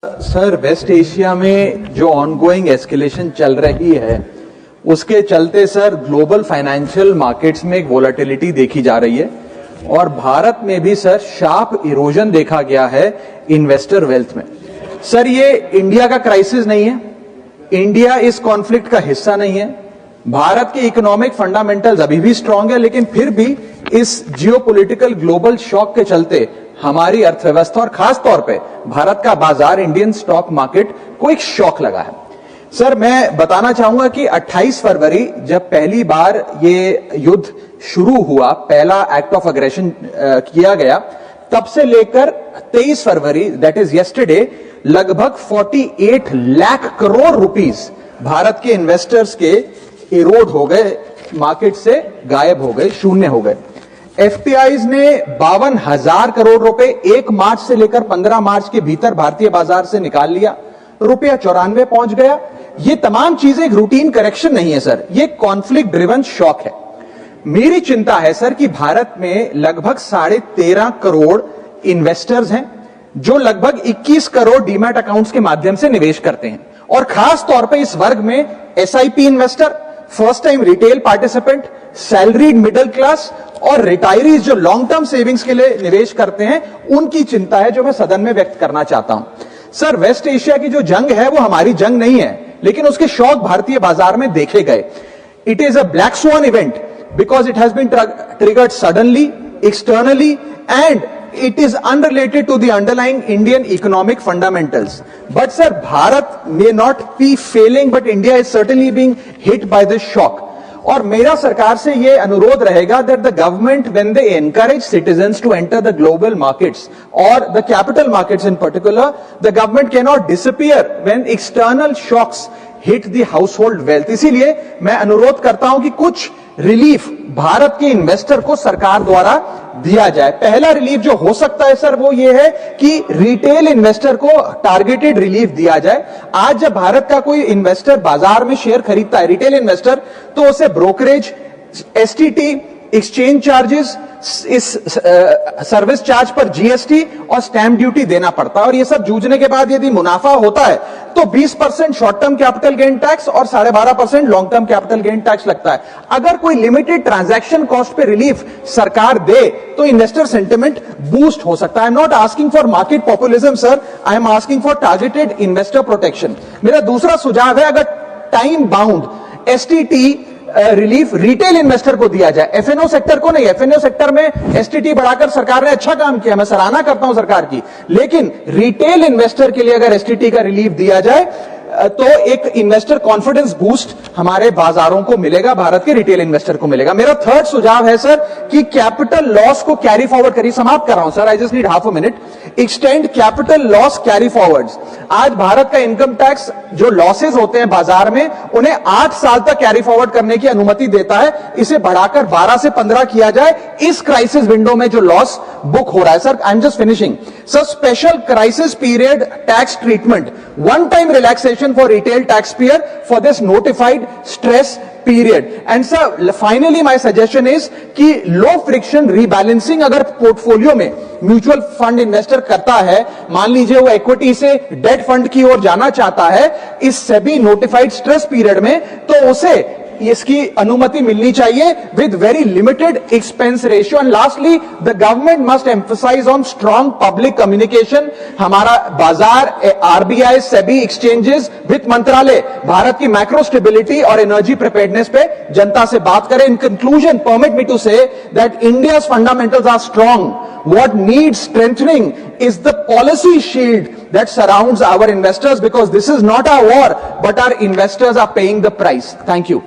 Sir, waste Asia में जो ongoing escalation चल रही है उसके चलते सर ग्लोबल फाइनेंशियल मार्केट्स में एक वोलेटिलिटी देखी जा रही है और भारत में भी सर शार्प इरोजन देखा गया है इन्वेस्टर वेल्थ में। सर, ये इंडिया का क्राइसिस नहीं है, इंडिया इस कॉन्फ्लिक्ट का हिस्सा नहीं है, भारत के इकोनॉमिक फंडामेंटल्स अभी भी स्ट्रांग है, लेकिन फिर भी इस जियोपॉलिटिकल ग्लोबल शॉक के चलते हमारी अर्थव्यवस्था और खास तौर पे भारत का बाजार, इंडियन स्टॉक मार्केट को एक शॉक लगा है। सर, मैं बताना चाहूंगा कि 28 फरवरी जब पहली बार ये युद्ध शुरू हुआ, पहला एक्ट ऑफ अग्रेशन किया गया, तब से लेकर 23 फरवरी दैट इज यस्टरडे लगभग 48 लाख करोड़ रुपीस भारत के इन्वेस्टर्स के इरोड हो गए, मार्केट से गायब हो गए, शून्य हो गए। एफपीआईज ने 52,000 करोड़ रुपए 1 मार्च से लेकर 15 मार्च के भीतर भारतीय बाजार से निकाल लिया, रुपया 94 पहुंच गया। ये तमाम चीजें एक रूटीन करेक्शन नहीं है सर, ये कॉन्फ्लिक्ट ड्रिवन शॉक है। मेरी चिंता है सर कि भारत में लगभग 13.5 करोड़ इन्वेस्टर्स हैं जो लगभग 21 करोड़ डीमैट अकाउंट्स के माध्यम से निवेश करते हैं, और खास तौर पे इस वर्ग में SIP investor, first time retail participant, salaried middle class और रिटायरीज जो लॉन्ग टर्म सेविंग्स के लिए निवेश करते हैं, उनकी चिंता है जो मैं सदन में व्यक्त करना चाहता हूं। सर, वेस्ट एशिया की जो जंग है वो हमारी जंग नहीं है, लेकिन उसके शॉक भारतीय बाजार में देखे गए। It is a black swan event because it has been triggered suddenly, externally, and it is unrelated to the underlying Indian economic fundamentals. But sir, Bharat may not be failing, but India is certainly being hit by this shock. और मेरा सरकार से ये अनुरोध रहेगा that the government, when they encourage citizens to enter the global markets or the capital markets in particular, the government cannot disappear when external shocks hit the household wealth. इसीलिए मैं अनुरोध करता हूं कि कुछ रिलीफ भारत के इन्वेस्टर को सरकार द्वारा दिया जाए। पहला रिलीफ जो हो सकता है सर वो ये है कि रिटेल इन्वेस्टर को टारगेटेड रिलीफ दिया जाए। आज जब भारत का कोई इन्वेस्टर बाजार में शेयर खरीदता है, रिटेल इन्वेस्टर, तो उसे ब्रोकरेज, एसटीटी, एक्सचेंज चार्जेस, इस सर्विस चार्ज पर जीएसटी और स्टैंप ड्यूटी देना पड़ता है, और ये सब जूझने के बाद यदि मुनाफा होता है तो 20% short term capital gain tax और 12.5% long term capital gain tax लगता है। अगर कोई लिमिटेड ट्रांजैक्शन कॉस्ट पे रिलीफ सरकार दे तो इन्वेस्टर सेंटिमेंट बूस्ट हो सकता है। I am not asking for market populism sir, I am asking for targeted investor protection. मेरा दूसरा सुझाव है, अगर time bound STT relief retail investor को दिया जाए, एफएनओ सेक्टर को नहीं। एफएनओ सेक्टर में एसटीटी बढ़ाकर सरकार ने अच्छा काम किया, मैं सराहना करता हूं सरकार की, लेकिन रिटेल इन्वेस्टर के लिए अगर एसटीटी का रिलीफ दिया जाए तो एक इन्वेस्टर कॉन्फिडेंस बूस्ट हमारे बाजारों को मिलेगा, भारत के रिटेल इन्वेस्टर को मिलेगा। मेरा थर्ड सुझाव है सर कि कैपिटल लॉस को कैरी फॉरवर्ड करिए। समाप्त कर रहा हूं sir, I just need half a minute. Extend capital loss carry forwards. आज भारत का इनकम टैक्स जो लॉसेज होते हैं बाजार में, उन्हें 8 साल तक कैरी फॉरवर्ड करने की अनुमति देता है। इसे बढ़ाकर 12 से 15 किया जाए इस क्राइसिस विंडो में जो लॉस बुक हो रहा है। Sir, I am just finishing. Sir, special crisis period tax treatment, one time relaxation for retail taxpayer for this notified stress period. And sir, finally my suggestion is कि low friction rebalancing अगर portfolio में mutual fund investor करता है, मान लीजिए वो equity से date fund की ओर जाना चाहता है इस सेबी नोटिफाइड स्ट्रेस पीरियड में, तो उसे इसकी अनुमति मिलनी चाहिए with very limited expense ratio. And lastly, the government must emphasise on strong public communication. हमारा बाजार, आरबीआई, सेबी, एक्सचेंजेस, वित्त मंत्रालय भारत की मैक्रो स्टेबिलिटी और एनर्जी प्रिपेयर्डनेस पे जनता से बात करें। In conclusion, permit me to say that India's fundamentals are strong. What needs strengthening is the policy shield that surrounds our investors, because this is not our war, but our investors are paying the price. Thank you.